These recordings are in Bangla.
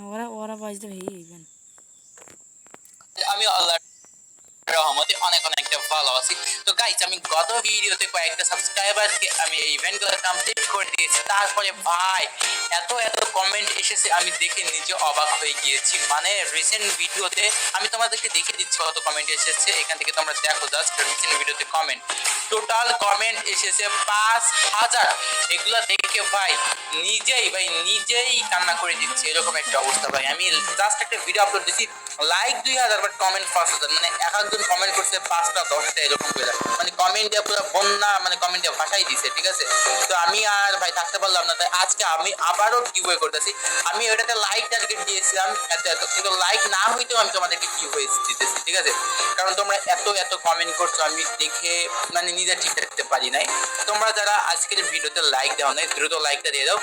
ওরা ওরা বাজতে হয়ে ইভেন আমি আল্লাহ রহমতে অনেক অনেকটা ভালো আছি। তো গাইস আমি গত ভিডিওতে কয়েকটা সাবস্ক্রাইবারকে আমি এই ইভেন্টগুলো কমপ্লিট করে দিয়েছি। তারপরে ভাই এত এত কমেন্ট এসেছে আমি দেখে নিজে অবাক হয়ে গিয়েছি। মানে রিসেন্ট ভিডিওতে আমি তোমাদেরকে দেখে দিচ্ছি কত কমেন্ট এসেছে। এখান থেকে তোমরা দেখো জাস্ট রিসেন্ট ভিডিওতে কমেন্ট, টোটাল কমেন্ট এসেছে 5000। এগুলা দেখে ভাই নিজেই কান্না করে দিচ্ছে, এরকম একটা অবস্থা ভাই। আমি জাস্ট একটা ভিডিও আপলোড দিচ্ছি, লাইক 2000 বাট কমেন্ট 5000। মানে একজন কমেন্ট করছে 5টা 10টা এরকম করে, মানে কমেন্ট দিয়ে পুরো বন্যা, মানে কমেন্ট দিয়ে ভাষাই দিছে। ঠিক আছে, তো আমি আর ভাই থাকতে পারলাম না, তাই আজকে আমি আবারও গিভওয়ে করতেছি। আমি ওটাতে লাইক টার্গেট দিয়েছিলাম এত এত, কিন্তু লাইক না হইতেও আমি তোমাদেরকে গিভওয়ে দিতেছি। ঠিক আছে, কারণ তোমরা এত এত কমেন্ট করছো আমি দেখে মানে নিজে ঠিক থাকতে পারি নাই। তোমরা যারা আজকের ভিডিওতে লাইক দাও নাই দ্রুত লাইকটা দিয়ে দাও।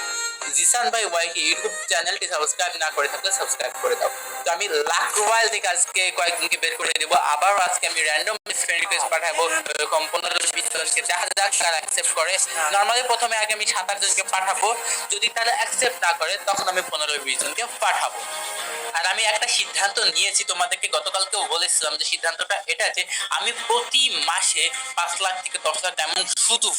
জিসান ভাই ওয়াইকে ইউটিউব চ্যানেলটি সাবস্ক্রাইব না করে থাকলে সাবস্ক্রাইব করে দাও। তো আমি লাখ রয়্যাল থেকে আজকে কয়েকজনকে বের করে দেবো। আবার আজকে আমি র্যান্ডম ফ্রেন্ড রিকোয়েস্ট পাঠাবো এরকম 15-20 জনকে, দেখা যাক তারা অ্যাকসেপ্ট করে। নর্মালি প্রথমে আগে আমি 7-8 জনকে পাঠাবো, যদি তারা অ্যাকসেপ্ট না করে তখন আমি 15-20 জনকে পাঠাবো। আর আমি একটা সিদ্ধান্ত নিয়েছি, তোমাদেরকে গতকালকেও বলেছিলাম যে সিদ্ধান্তটা এটা যে আমি প্রতি মাসে 5 লাখ থেকে 10 লাখ ডায়মন্ড শুধু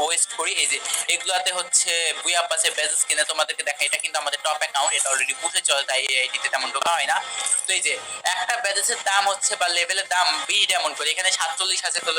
ওয়েস্ট করি। এই যে এগুলাতে হচ্ছে বুয়া পাশে বেজেস কিনে তোমাদেরকে দেখা, এটা কিন্তু আমাদের টপ অ্যাকাউন্ট, এটা অলরেডি পুষে চলে, তাই এই আইডিতে তেমন ঢোকা হয় না। তো এই যে একটা বেজেসের দাম হচ্ছে বা লেভেলের দাম 20 ডায়মন্ড করে, এখানে 47 আছে, তো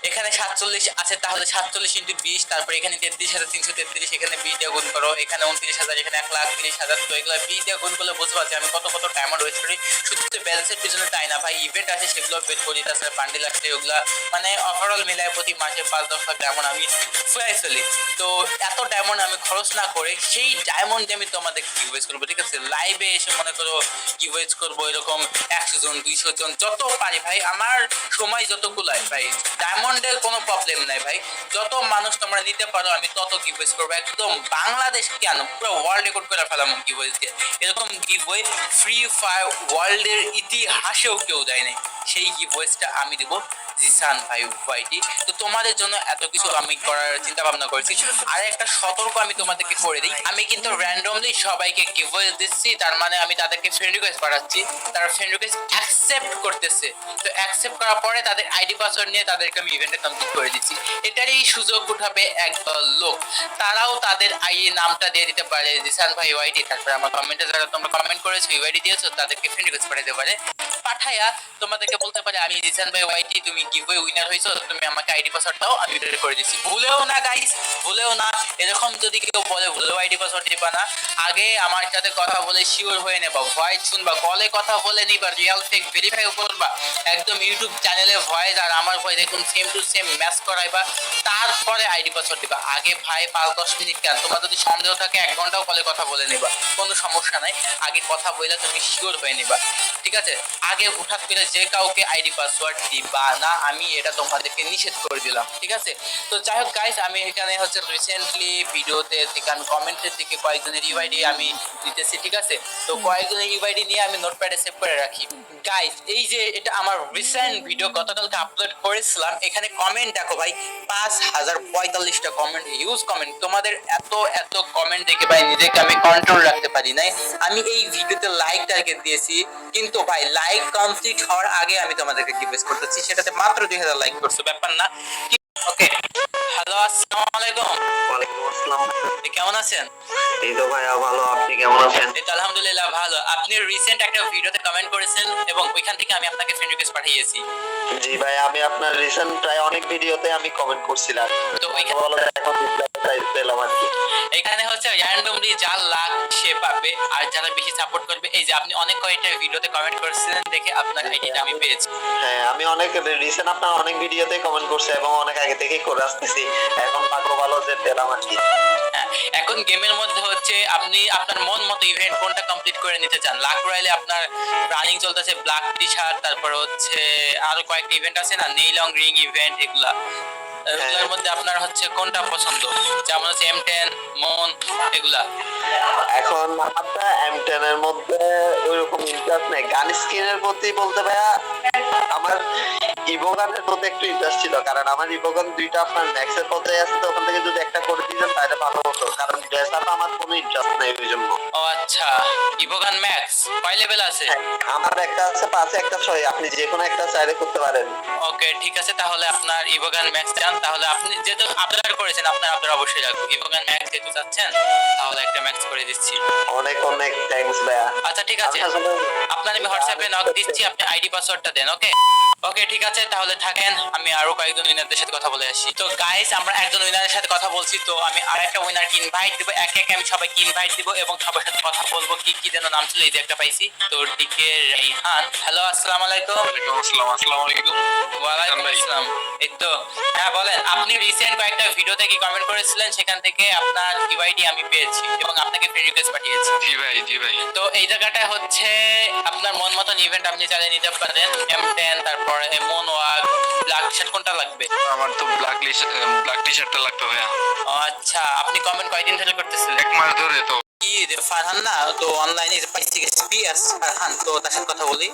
এখানে 47 আছে, তাহলে 47 ইন্টু 20, তারপর এখানে 33,333, এখানে 20 দিয়ে গুণ করো, এখানে 29,000, এখানে 1,30,000। তো এগুলো 20 দিয়ে গুণ করলে বুঝতে পারছি আমি কত কত ডায়মন্ড ওয়েস্ট করি শুধু ব্যালেন্সের পিছনে। তাই না ভাই, ইভেন্ট আছে সেগুলো বের করি, তাছাড়া বান্ডিল আছে ওগুলা, মানে ওভারঅল মিলায় প্রতি মাসে 5-10 লাখ ডায়মন্ড আমি ফুরাই ফেলি। তো এত ডায়মন্ড আমি খরচ না করে সেই ডায়মন্ড আমি তোমাদের গিভওয়েজ করবো। ঠিক আছে, লাইভে এসে মনে করো গিভওয়েজ করবো এরকম 100 জন 200 জন যত পারি ভাই, আমার সময় যত কুলায় ভাই, ডায়মন্ডের কোনো প্রবলেম নাই ভাই। যত মানুষ তোমরা নিতে পারো আমি তত গিভওয়েজ করবো, একদম বাংলাদেশ কেন পুরো ওয়ার্ল্ড রেকর্ড করে ফেলাম গিভওয়েজ দিয়ে। এরকম গিভওয়ে ফ্রি ফায়ার ওয়ার্ল্ডের ইতিহাসেও কেউ দেয় নাই, সেই গিভওয়েজটা আমি দেবো জিসান ভাই ওয়াইটি। তো তোমাদের জন্য এত কিছু আমি করার চিন্তা ভাবনা করেছি। আর একটা সতর্ক আমি তোমাদেরকে করে দিই, আমি কিন্তু র্যান্ডমলি সবাইকে গিভওয়ে দিচ্ছি, তার মানে আমি তাদেরকে ফ্রেন্ড রিকোয়েস্ট পাঠাচ্ছি, তারা ফ্রেন্ড রিকোয়েস্ট অ্যাকসেপ্ট করতেছে। তো অ্যাকসেপ্ট করার পরে তাদের আইডি পাসওয়ার্ড নিয়ে তাদেরকে আমি ইভেন্টে কমপ্লিট করে দিচ্ছি। এটারই সুযোগ উঠাবে একদল লোক, তারাও তাদের আইডি নামটা দিয়ে দিতে পারে জিসান ভাই ওয়াইটি, তারপরে আমার কমেন্টে যারা তোমরা কমেন্ট করেছো ইউআইডি দিয়েছো তাদেরকে ফ্রেন্ড রিকোয়েস্ট পাঠাতে পারে, পাঠায়া তোমাদেরকে বলতে পারে আমি জিসান ভাই ওয়াইটি, তুমি গিভওয়ে উইনার হইছো, তুমি আমাকে আইডি পাসওয়ার্ড দাও, আমি বের করে দিচ্ছি। ভুলেও না গাইস, ভুলেও না এরকম যদি কেউ বলে ভুলেও আইডি পাসওয়ার্ড দিবা না, আগে আমার সাথে কথা বলে শিওর হয়ে নেবা, ভয়েস শুনবা, কলে কথা বলে নিবা, রিয়েল ফেক ভেরিফাই করবা, একদম ইউটিউব চ্যানেলে ভয়েস আর আমার ভয়েস দেখুন সেম টু সেম ম্যাচ করাইবা, তারপরে আইডি পাসওয়ার্ড দিবা। আগে ভাই 5-10 মিনিট কেন, তোমার যদি সন্দেহ থাকে 1 ঘন্টাও কলে কথা বলে নিবা, কোনো সমস্যা নাই। আগে কথা বলে তুমি শিওর হয়ে নিবা, ঠিক আছে? আগে হুঠাৎ করে যে কাউকে আইডি পাসওয়ার্ড দিবা না, আমি এটা তোমাদেরকে নিষেধ করে দিলাম, ঠিক আছে? তো যাই হোক গাইস, আমি এখানে হচ্ছে রিসেন্টলি ভিডিওতে থেকে আমি কমেন্টের থেকে কয়েকজনের ইউআইডি আমি দিতেছি, ঠিক আছে? তো কয়েকজনের ইউআইডি নিয়ে আমি নোটপ্যাডে সেভ করে রাখি। গাইস এই যে এটা আমার রিসেন্ট ভিডিও গতকালকে আপলোড করেছিলাম, এখানে কমেন্ট দেখো ভাই 5045টা কমেন্ট, হিউজ কমেন্ট। তোমাদের এত এত কমেন্ট দেখে ভাই নিজেকে আমি কন্ট্রোল রাখতে পারি নাই। আমি এই ভিডিওতে লাইক টার্গেট দিয়েছি, কিন্তু ভাই লাইক কমপ্লিট হওয়ার আগে আমি তোমাদেরকে রিকোয়েস্ট করতেছি, সেটাতে মাত্র 2000 লাইক করছো, ব্যাপার না। ওকে, হ্যালো আসসালামু আলাইকুম। ওয়ালাইকুম আসসালাম। কেমন আছেন? এই তো ভাইয়া ভালো, আপনি কেমন আছেন? এই তো আলহামদুলিল্লাহ ভালো। আপনি রিসেন্ট একটা ভিডিওতে কমেন্ট করেছেন এবং ওইখান থেকে আমি আপনাকে ফ্রেন্ড রিকোয়েস্ট পাঠিয়েছি। জি ভাই, আমি আপনার রিসেন্ট প্রায় অনেক ভিডিওতে আমি কমেন্ট করছিলাম, তো এখন রিপ্লাই পেলাম আর কি। এখানে হচ্ছে র্যান্ডমলি যার লাখ সে পাবে, আর যারা বেশি সাপোর্ট করবে। এই যে আপনি অনেক কয়েকটা ভিডিওতে কমেন্ট করেছিলেন দেখে আপনার আইডিটা আমি পেয়েছি। হ্যাঁ, আমি অনেক রিসেন্ট আপনার অনেক ভিডিওতে কমেন্ট করছি এবং অনেক আগে থেকেই করে আসতেছি, এখন পাগল ভালো যে পেলাম আর কি। এখন গেমের মধ্যে হচ্ছে আপনি আপনার মন মতো ইভেন্ট কোনটা কমপ্লিট করে নিতে চান। লাক রয়্যালে আপনার রানিং চলতেছে ব্ল্যাক টি শার্ট, তারপর হচ্ছে আরো কয়েকটা ইভেন্ট আছে না, নেইলং রিং ইভেন্ট, এগুলার মধ্যে আপনার হচ্ছে কোনটা পছন্দ? যেমন হচ্ছে M10 মন এগুলা। এখন আমারটা M10 এর মধ্যে ওইরকম ইন্টারেস্ট নেই, গান স্কিনের প্রতি বলতে ভাইয়া আমার ইভোগানের প্রতি একটু ইন্টারেস্ট ছিল, কারণ আমার ইভোগান দুইটা আপনার ম্যাক্সের পর্যায়ে আছে, তো ওখান থেকে যদি একটা করে দিতেন তাহলে ভালো হতো, কারণ ড্রেস আপ আমার কোনো ইন্টারেস্ট নেই ওই জন্য। ও আচ্ছা, ইভোগান ম্যাক্স কয় লেভেল আছে? হ্যাঁ, আমার একটা আছে 5, একটা 6, আপনি যে কোনো একটা চাইলে করতে পারেন। ওকে ঠিক আছে, তাহলে আপনার ইভোগান ম্যাক্স চান, তাহলে আপনি যেহেতু আপডেট করেছেন আপনার অবশ্যই লাগবে ইভোগান ম্যাক্স যেহেতু চাচ্ছেন, তাহলে একটা ম্যাক্স করে দিচ্ছি। অনেক অনেক থ্যাঙ্কস ভাইয়া। আচ্ছা ঠিক আছে, আপনার আমি হোয়াটসঅ্যাপে নক দিচ্ছি, আপনি আইডি পাসওয়ার্ডটা দেন। ওকে ওকে ঠিক আছে, তাহলে থাকেন, আমি আরো কয়েকজন উইনারদের সাথে কথা বলে আসি। তো গাইস আমরা একজন উইনারের সাথে কথা বলছি, তো আমি আরেকটা উইনারকে ইনভাইট দিব, একে একে আমি সবাইকে ইনভাইট দিব এবং সবার সাথে কথা বলবো। কি কি যেন নাম ছিল, এই যে একটা পাইছি, তোর দিকে রাইহান। হ্যালো আসসালামু আলাইকুম। ওয়ালাইকুম আসসালাম। আসসালামু আলাইকুম। ওয়ালাইকুম আসসালাম। এই তো হ্যাঁ বলেন, আপনি রিসেন্ট কয়েকটা ভিডিওতে কি কমেন্ট করেছিলেন, সেখান থেকে আপনার ইউআইডি আমি পেয়েছি এবং আপনাকে ফ্রেন্ড রিকোয়েস্ট পাঠিয়েছি। জি ভাই, জি ভাই। তো এই জায়গাটা হচ্ছে আপনার মন মতন ইভেন্ট আপনি চালিয়ে নিতে পারেন। M10 তারপর এমন ওয়াক ব্ল্যাক শার্ট কোনটা লাগবে? আমার তো ব্ল্যাক টি শার্টটা লাগতো ভাইয়া। ও আচ্ছা, আপনি কমেন্ট কয়দিন ধরে করতেছিলেন? 1 মাস ধরে তো। কি যে ফারহান না, তো অনলাইনে পাইছি পিএস ফারহান, তো তার সাথে কথা বলি।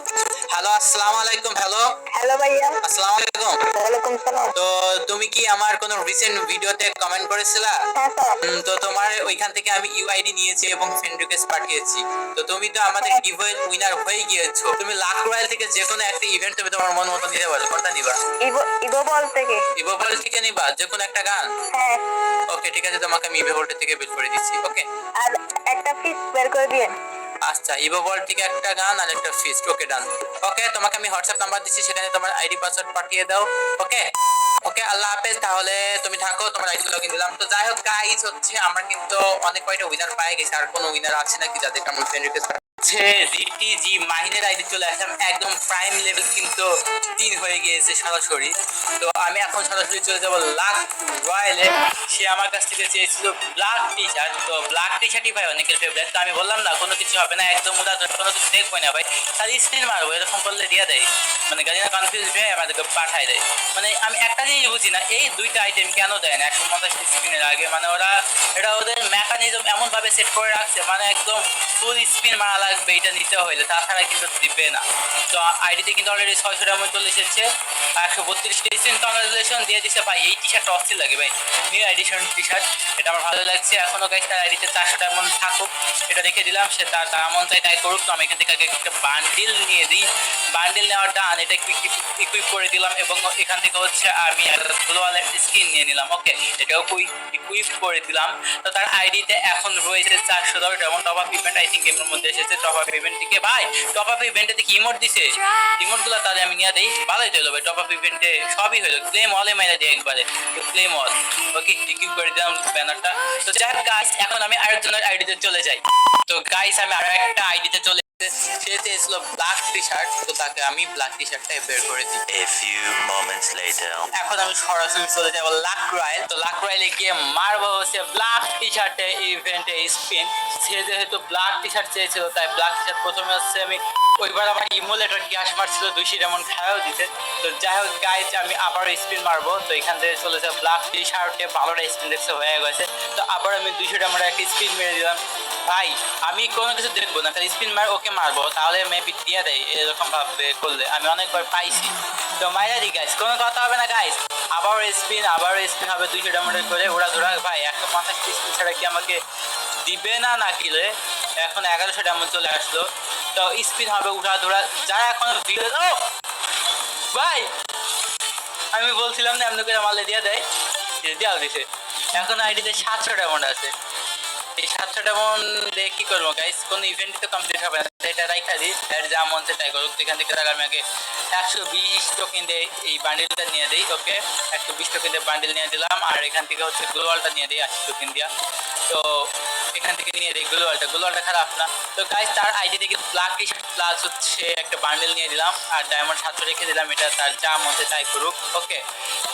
হ্যালো আসসালামু আলাইকুম। হ্যালো হ্যালো ভাইয়া। আসসালামু আলাইকুম। ওয়ালাইকুম সালাম। তো তুমি কি আমার কোন রিসেন্ট ভিডিওতে কমেন্ট করেছিলা? হ্যাঁ স্যার। তো তোমার ওইখান থেকে আমি ইউআইডি নিয়েছি এবং ফ্রেন্ড রিকোয়েস্ট পাঠিয়েছি। তো তুমি তো আমাদের গিভওয়ে উইনার হয়ে গিয়েছো। তুমি লাখ রয়্যাল থেকে যে কোনো একটা ইভেন্ট তুমি তোমার মন মতো নিতে পারো, কোনটা নিবা? ইভো বল থেকে। ইভো বল থেকে নিবা যে কোনো একটা গান? হ্যাঁ। ওকে ঠিক আছে, তোমাকে আমি ইভো বল থেকে বের করে দিচ্ছি। ওকে আর একটা ফিস বের করে দিয়েন। আচ্ছা, ইভো বল থেকে একটা গান আর একটা ফিস্ট। ওকে ডান। ওকে তোমাকে আমি হোয়াটসঅ্যাপ নাম্বার দিচ্ছি, সেখানে তোমার আইডি পাসওয়ার্ড পাঠিয়ে দাও। ওকে ওকে আল্লাহ হাফেজ। তাহলে তুমি থাকো, তোমার আইডি লগইন দিলাম। তো যাই হোক গাইস, হচ্ছে আমরা কিন্তু অনেক কয়টা উইনার পাই গেছি। আর কোনো উইনার আছে নাকি যাদেরকে আমরা ফ্রেন্ড রিকোয়েস্ট হচ্ছে জিটিজি মাহিনের আইডি চলে আসলাম, একদম প্রাইম লেভেল কিন্তু 3 হয়ে গিয়েছে সরাসরি। তো আমি এখন সরাসরি চলে যাবো লাখ রয়্যালে। সে আমার কাছ থেকে চেয়েছিল ব্ল্যাক টি শার্ট, তো ব্ল্যাক টি শার্টই ভাই অনেকের ফেভারিট। তো আমি বললাম না কোনো কিছু হবে না, একদম উদার কোনো কিছু দেখবো না ভাই, খালি স্ক্রিন মারবো, এরকম করলে দিয়ে দেয়, মানে গাড়িটা কনফিউজ হয়ে আমাদেরকে পাঠায় দেয়। মানে আমি একটা জিনিস বুঝি না, এই দুইটা আইটেম কেন দেয় না 150 স্পিনের আগে? মানে ওরা এটা ওদের মেকানিজম এমন ভাবে সেট করে রাখছে, মানে একদম ফুল স্পিন মারা লাগবে এটা নিতে হইলে, তাছাড়া কিন্তু দিবে না। তো আইডিতে কিন্তু অলরেডি 600টার মতো চলে এসেছে, 132টা স্পিন কংগ্রাচুলেশন দিয়ে দিছে ভাই। এই টি শার্টটা অস্থির লাগে ভাই, নিউ এডিশন টি শার্ট, এটা আমার ভালো লাগছে। এখনো গাইস তার আইডিতে 400টা মন থাকুক, এটা রেখে দিলাম, সে তার মন চাই তাই করুক। তো আমি এখান থেকে আগে একটা বান্ডিল নিয়ে দিই, বান্ডিল নেওয়ার ডান, এটা ইকুইপ করে দিলাম এবং এখান থেকে হচ্ছে আমি গ্লোবালের স্কিন নিয়ে নিলাম। ওকে এটাও ইকুইপ করে দিলাম। তো তার আইডিতে এখন রয়েছে 410, যেমন top up event I think গেমের মধ্যে এসেছে। টপ আপ ইভেন্ট থেকে ভাই, টপ আপ ইভেন্টে দেখি ইমোট দিছে, ইমোটগুলো তাহলে আমি নিয়ে দিই, ভালোই তো হলো ভাই। টপ আপ ইভেন্টে সবই হলো, ক্লেম অলে মেরে দিই একবারে, ক্লেম অল। ওকে ইকুইপ করে দিলাম ব্যানারটা। তো যাই হোক গাইস, এখন আমি আরেকজনের আইডিতে চলে যাই। তো গাইস আমি আরো একটা আইডিতে চলে, সে চেয়েছিল ব্ল্যাক টি শার্ট, তো তাকে আমি ব্ল্যাক টি শার্টটাই বের করে দিই। A few moments later. এখন আমি সরাসরি চলে যাবো লাক রয়্যাল। তো লাক রয়্যালে গিয়ে মারবো হচ্ছে ব্ল্যাক টি শার্টে ইভেন্টে স্পিন। সে যেহেতু ব্ল্যাক টি শার্ট চেয়েছিল, তাই ব্ল্যাক টি শার্ট প্রথমে হচ্ছে আমি, ওইবার আমার ইমোলেটর গ্যাস মারছিল 200 এমন খায়াও দিতে। তো যাই হোক গাইজ, আমি আবার স্পিন মারবো। তো এখান থেকে চলে যাবো ব্ল্যাক টি শার্টে, ভালোটা স্পিন দেখছে হয়ে গেছে। তো আবার আমি 200 এমন একটা স্পিন মেরে দিলাম। ভাই আমি কোনো কিছু দেখবো না, খালি স্পিন মার ওকে মারবো, তাহলে মেবি দিয়ে দেয়, এরকম ভাবে করলে আমি অনেকবার পাইছি। তো মাইরা দি গাইস, কোনো কথা হবে না গাইস, আবার স্পিন হবে 200 ডায়মন্ডের করে ওরা ধরা। ভাই 150 স্পিন ছাড়া কি আমাকে দিবে না নাকি রে? এখন 1100 ডায়মন্ড চলে আসলো। তো স্পিন হবে উঠা ধরা, যারা এখন ভিডিও, ও ভাই আমি বলছিলাম না এমনি করে মারলে দিয়ে দেয়, দেওয়া দিছে। এখন আইডিতে 700 ডায়মন্ড আছে। এই 700 ডায়মন্ড দিয়ে কি করবো গাইস? কোনো ইভেন্টই তো কমপ্লিট হবে না, এটা রাইখা দিই, এর যা মন চায় তাই করুক। এখান থেকে আমি আগে 120 টোকেন দিয়ে এই বান্ডিলটা নিয়ে দিই। ওকে 120 টোকেন দিয়ে বান্ডিল নিয়ে দিলাম, আর এখান থেকে হচ্ছে গ্লোবালটা নিয়ে দিই 80 টোকেন দিয়া। তো এখান থেকে নিয়ে দিই গ্লোবালটা খারাপ না। তো গাইস তার আইডি থেকে ব্ল্যাক টি শার্ট প্লাস হচ্ছে একটা বান্ডেল নিয়ে দিলাম, আর ডায়মন্ড 700 রেখে দিলাম, এটা তার যা মন চায় তাই করুক। ওকে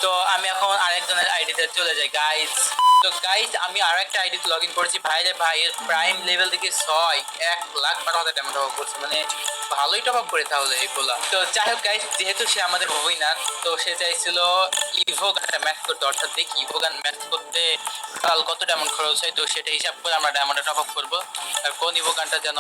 তো আমি এখন আরেকজনের আইডিতে চলে যাই গাইজ। তো গাইজ আমি আর একটা আইডিতে লগ ইন করেছি। ভাইরে ভাইয়ের প্রাইম লেভেল থেকে 1,12,000 ডেমো টপ করছে, মানে ভালোই টপ আপ করে তাহলে এই বলা। তো যাই হোক গাইজ, যেহেতু সে আমাদের উইনার, তো সে চাইছিল ইভো গানটা ম্যাচ করতে, অর্থাৎ দেখি ইভো গান ম্যাচ করতে কাল কত ডায়মন্ড খরচ হয়। তো সেটা হিসাব করে আমরা ডায়মন্ডে টপ আপ করবো। আর কোন ইভো গানটা যেন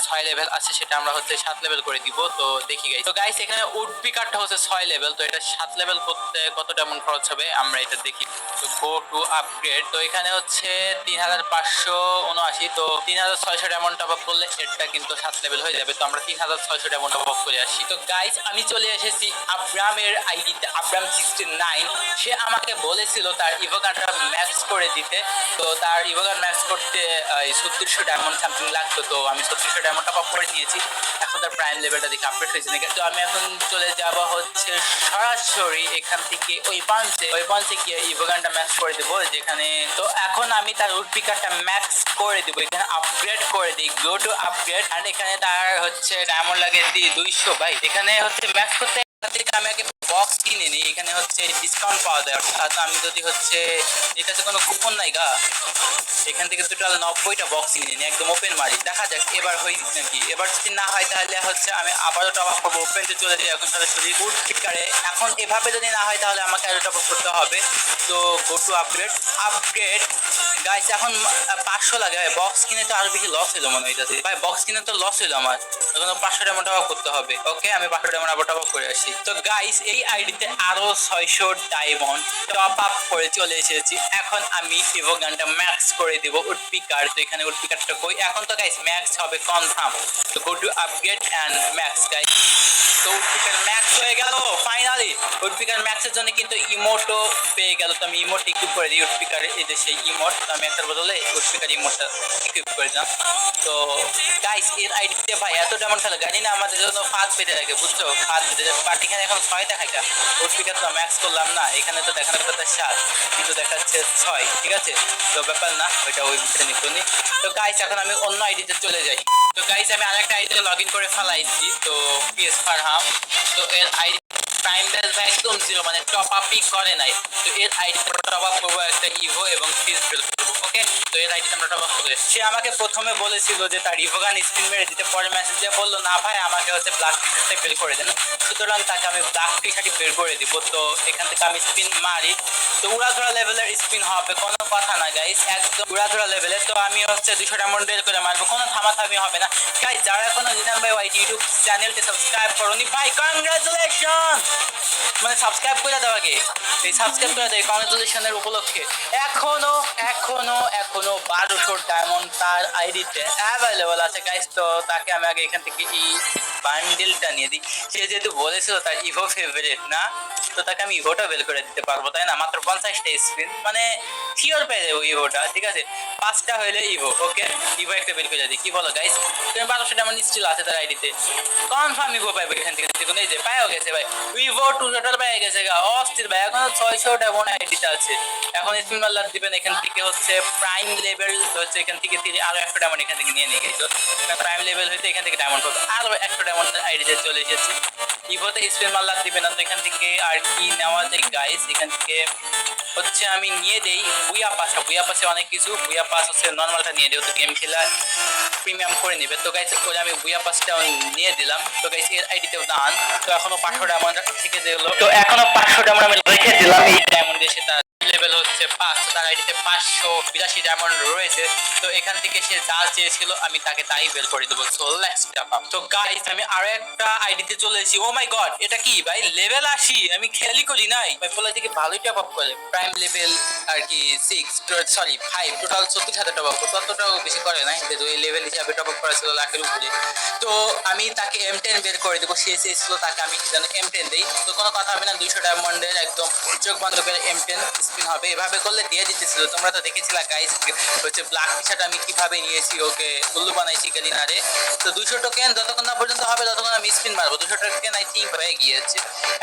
6 লেভেল আছে সেটা আমরা হচ্ছে 7 লেভেল করে দিব। তো দেখি গাইজ। তো গাইজ এখানে উড পিকারটা হচ্ছে 6 লেভেল, তো এটা 7 লেভেল করতে কত ডায়মন্ড খরচ হবে আমরা এটা দেখি। তো গো টু আপগ্রেড, তো এখানে হচ্ছে 3,579, তো 3,600 ডায়মন্ড টপ আপ করলে এটা কিন্তু 7 লেভেল হয়ে যাবে। তো আমরা 3,600 ডায়মন্ড টপ আপ করে আসি। তো গাইজ আমি চলে এসেছি আব্রামের আইডিতে, আব্রাম 69। সে আমাকে বলেছিল তার ইভোগানটা ম্যাক্স করে দিতে। তো তার ইভোগান ম্যাক্স করতে 3600 ডায়মন্ড সামথিং লাগতো। তো আমি 3600 ডায়মন্ড টপ আপ করে নিয়েছি। এখন তার প্রাইম লেভেলটা দেখে আপডেট হয়েছে নাকি। তো আমি এখন চলে যাব হচ্ছে সরাসরি এখান থেকে ওই পঞ্চে গিয়ে ইভোগানটা ম্যাক্স করে দেবো যেখানে। তো এখন আমি তার উড পিকারটা ম্যাক্স করে দেবো, এখানে আপগ্রেড করে দিই, গো টু আপগ্রেড। অ্যান্ড এখানে তার হচ্ছে ডায়মন্ড লাগে 200 ভাই। এখানে হচ্ছে ম্যাক্স করতে থেকে আমি আগে বক্স কিনে নিই, এখানে হচ্ছে ডিসকাউন্ট পাওয়া যায়। অর্থাৎ আমি যদি হচ্ছে এর কাছে কোনো কুপন নাই গা, এখান থেকে টোটাল 90টা বক্স কিনে নিই, একদম ওপেন মারি, দেখা যাক এবার হয় নাকি। এবার যদি না হয় তাহলে হচ্ছে আমি আবারও টপ আপ করবো, ওপেনতে চলে যাই এখন সরাসরি উড পিকারে। এখন এভাবে যদি না হয় তাহলে আমাকে আরো টপ আপ করতে হবে। তো গো টু আপগ্রেড গাইস। এখন 500 লাগে ভাই, বক্স কিনে তো আরো বেশি লস হলো মনে হইতেছে ভাই, বক্স কিনে তো লস হলো আমার। এখন 500 ডায়মন্ড টপ আপ করতে হবে। ওকে আমি 500 ডায়মন্ড আবার টপ আপ করে আসি। তো গাইস এই আইডিতে আরো 600 ডায়মন্ড টপ আপ করে চলে এসেছি। এখন আমি ইভো গানটা ম্যাক্স করে দিব উড পিকার। তো এখানে উড পিকারটা কই, এখন তো গাইস ম্যাক্স হবে কনফার্ম। তো go to upgrade and max guys. তো উড পিকার ম্যাক্স হয়ে গেল ফাইনালি। উড পিকার ম্যাক্সের জন্য কিন্তু ইমোটও পেয়ে গেল। তো আমি ইমোট ইকুইপ করে দিই উড পিকার, এই যে সেই ইমোট। তো আমি একটার বদলে উড পিকার ইমোটটা ইকুইপ করে দিলাম। তো গাইস এর আইডিতে ভাই এত ডায়মন্ড খেলে জানি না, আমাদের জন্য ফাঁদ পেতে থাকে বুঝছো, ফাঁদ পেতে যায়। বাট এখানে এখন 6 দেখাইটা, উড পিকার তো ম্যাক্স করলাম না, এখানে তো দেখানোর কথা 7 কিন্তু দেখাচ্ছে 6, ঠিক আছে। তো ব্যাপার না, ওইটা ওই বিষয়ে নিতনি। তো গাইস এখন আমি অন্য আইডিতে চলে যাই। তো গাইস আমি আরেকটা আইডিতে লগ ইন করে ফেলাইছি, তো পিএস ফারহাম। তো এর আইডি প্রাইম ব্যালেন্স ভাই একদম 0, মানে টপ আপই করে নাই। তো এর আইডিতে টপ আপ করবো একটা ইভো এবং ফিজ বিল করবো। ওকে তো এর আইডিতে আমরা টপ আপ করবো। সে আমাকে প্রথমে বলেছিল যে তার ইভোগান স্পিন মেরে দিতে, পরে মেসেজ দিয়ে বললো না ভাই আমাকে হচ্ছে ব্ল্যাক টি শার্টটা বের করে দেন। সুতরাং তাকে আমি ব্ল্যাক টি শার্টই বের করে দিব। তো এখান থেকে আমি স্পিন মারি, তো উড়াধরা লেভেলের স্পিন হবে, কোনো কথা না গাইস, একদম উড়াধরা লেভেলের। তো আমি হচ্ছে 200 ডায়মন্ড বের করে মারবো, কোনো থামাথামি হবে না গাইস। যারা এখনো জিনান ভাই ওয়াইটি ইউটিউব চ্যানেলটি সাবস্ক্রাইব করোনি ভাই, কংগ্রাচুলেশন, মানে সাবস্ক্রাইব করে দাও আগে, এই সাবস্ক্রাইব করে দেয় কংগ্রাচুলেশনের উপলক্ষে। এখনো 1200 ডায়মন্ড তার আইডিতে অ্যাভেলেবল আছে গাইস। তো তাকে আমি আগে এখান থেকে এই বান্ডেলটা নিয়ে দিই। সে যেহেতু বলেছিল তার ইভো ফেভারিট না, তো তাকে আমি ইভোটা বের করে দিতে পারবো, তাই না। মাত্র 50টা স্পিন, মানে শিওর পেয়ে যাবো ইভোটা, ঠিক আছে। 5টা হইলে ইভো। ওকে ইভো একটা বের করে দিই, কি বলো গাইস। তুমি 1200 ডায়মন্ড স্টিল আছে তার আইডিতে, কনফার্ম ইভো পাইবে এখান থেকে। দেখুন এই যে পাইও গেছে ভাই, ইভো টোটাল পেয়ে গেছে গা, অস্থির ভাই। এখন 600 ডায়মন্ড আইডিতে আছে। এখন স্পিন মারলার দিবেন এখান থেকে হচ্ছে প্রাইম লেভেল হচ্ছে, এখান থেকে আরো 100 ডায়মন্ড এখান থেকে নিয়ে গেছে। প্রাইম লেভেল হইতে এখান থেকে ডায়মন্ড পাবে, আরো 100 ডায়মন্ড আইডিতে চলে এসেছে। ইভোতে স্পিন মারলার দিবেন না, তো এখান থেকে আর কি নেওয়া যায় গাইস। এখান থেকে হচ্ছে আমি নিয়ে দেই বুয়া পাসে অনেক কিছু। বুয়া পাস হচ্ছে নর্মালটা নিয়ে দিও, তো গেম খেলা প্রিমিয়াম করে নেবে। তো গাইস ওই আমি বুয়া পাসটাও নিয়ে দিলাম। তো গাইস এর আইডিতেও দান। তো এখনো 500 ডায়মন্ড থেকে দিল, তো এখনো 500 ডায়মন্ড আমি রেখে দিলাম। এই ডায়মন্ড এসে তার লেভেল হচ্ছে 5, তার আইডিতে 582 ডায়মন্ড রয়েছে। তো এখান থেকে সে যা চেয়েছিল আমি তাকে তাই বের করে দেবো। So let's top up. তো গাইস আমি আরো একটা আইডিতে চলে এসেছি। ও মাই গড, এটা কি ভাই লেভেল 80, আমি খেয়ালই করি নাই ভাই। পোলা থেকে ভালোই টপ আপ করে, প্রাইম লেভেল আর কি 5 টোটাল 34,000 টপ আপ, ততটাও বেশি করে নাই, ওই লেভেল হিসাবে টপ আপ করা ছিল লাখের উপরে। তো আমি তাকে M10 বের করে দেবো, সে চেয়েছিল তাকে আমি যেন M10 দেই। তো কোনো কথা হবে না, 200 ডায়মন্ডের একদম চোখ বন্ধ করে M10 স্পিন হবে, এভাবে করলে দিয়ে দিতেছিল। তোমরা তো দেখেছিলা গাইস হচ্ছে ব্ল্যাক টি শার্ট আমি কিভাবে নিয়েছি, ওকে উল্লু বানাইছি গেলিনারে। তো 200 টোকেন যতক্ষণ না পর্যন্ত হবে ততক্ষণ আমি স্পিন মারবো। 200 টোকেন আই থিঙ্ক হয়ে গিয়েছে,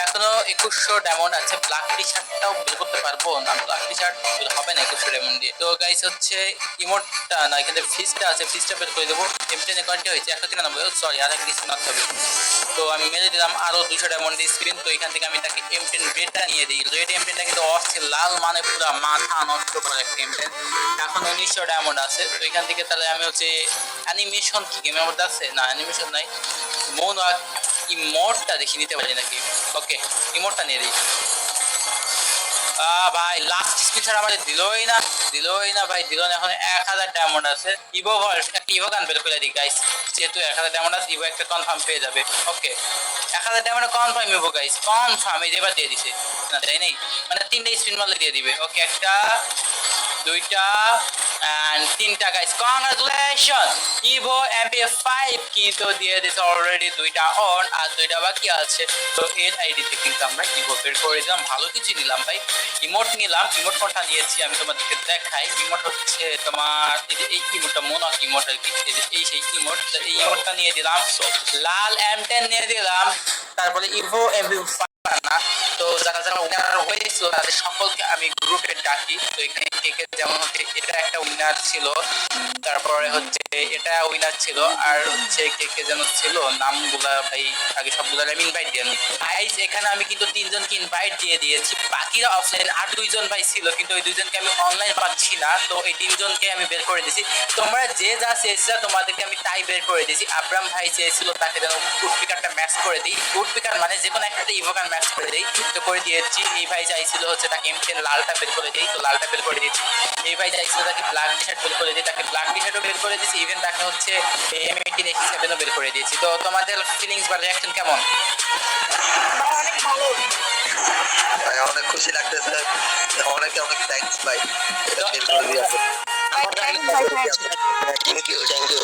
এখনো 2100 ডায়মন্ড আছে। ব্ল্যাক টি শার্টটাও বের করতে পারবো না, ব্ল্যাক টি শার্ট হবে না 2100 ডায়মন্ড দিয়ে। তো গাইস হচ্ছে ইমোটটা না, এখানে ফিসটা আছে, ফিসটা বের করে দেবো। এমটেনে কয়টা হয়েছে? 193, সরি আর একটা স্পিন হবে। তো আমি মেরে দিলাম আরো 200 ডায়মন্ড স্পিন। তো এখান থেকে আমি তাকে M10 রেডটা নিয়ে দিই। রেড M10টা কিন্তু অস্থির লাল, মানে পুরো মাথা নষ্ট করে একটা M10। এখন 1900 ডায়মন্ড আছে। তো এখান থেকে তাহলে আমি হচ্ছে অ্যানিমেশন কি গেমের মধ্যে আছে? না অ্যানিমেশন নাই, মন আর ইমোটটা দেখি নিতে পারি নাকি। ওকে ইমোটটা নিয়ে দিই। ভাই লাস্ট স্পিন ছাড়া আমাদের দিলই না ভাই, দিল না। এখন 1000 ডায়মন্ড আছে। ইভো ভল্ট একটা ইভো গান বের করে দিই গাইস, যেহেতু 1000 ডায়মন্ড আছে ইভো একটা কনফার্ম পেয়ে যাবে। Okay 1000 diamond confirm evo guys, confirm. এই যেবার দিয়ে দিছে না, তাই নেই মানে 3টা স্পিন মারলে দিয়ে দিবে। ওকে একটা, 2টা and 3টা গাইস, কংগ্রাচুলেশন। ইভো MP5 কিন্তু দিয়ে দিছে অলরেডি, 2টা অন আর 2টা বাকি আছে। তো এর আইডিতে কিন্তু আমরা ইভো বের করে দিলাম, ভালো কিছু নিলাম ভাই। ইমোট নিলাম, ইমোট কোনটা নিয়েছি আমি তোমাদেরকে দেখাই। ইমোট হচ্ছে তোমার এই যে এই ইমোটটা, মোনক ইমোট আর কি, এই যে এই সেই ইমোট। এই ইমোটটা নিয়ে দিলাম, লাল M10 নিয়ে দিলাম, তারপরে ইভো MP5 না। তো যারা যারা উইনার হয়েছিল তাদের সকলকে আমি গ্রুপে ডাকি। তো এখানে কে যেমন হচ্ছে এটা একটা উইনার ছিল, তারপরে হচ্ছে এটা উইনার ছিল, আর হচ্ছে কে যেন ছিল নামগুলা ভাই আগে সবগুলা আমি ইনভাইট দিয়ে নিই গাইস। এখানে আমি কিন্তু 3জনকে ইনভাইট দিয়ে দিয়েছি, বাকিরা অফলাইন। আর 2জন ভাই ছিল কিন্তু ওই 2জনকে আমি অনলাইন পাচ্ছি না। তো এই 3জনকে আমি বের করে দিয়েছি। তোমরা যে যা চেয়েছিল তোমাদেরকে আমি তাই বের করে দিয়েছি। আব্রাম ভাই চেয়েছিল তাকে যেন উডপিকারটা ম্যাচ করে দিই, উডপিকার মানে যে কোনো একটা ইভোকার ম্যাচ করে দিই, তো করে দিয়েছি। এই ভাই চাইছিল হচ্ছে তাকে M10 লালটা বের করে দিই, তো লালটা বের করে দিয়েছি। এই ভাই চাইছিল তাকে ব্ল্যাক টি শার্ট বের করে দিই, তাকে ব্ল্যাক টি শার্টও বের করে দিয়েছি। ইভেন তাকে হচ্ছে M18 X7ও বের করে দিয়েছি। তো তোমাদের ফিলিংস বা রিঅ্যাকশন কেমন? অনেক ভালো। ভাই অনেক খুশি লাগতেছে, অনেক থ্যাঙ্কস ভাই এটা বের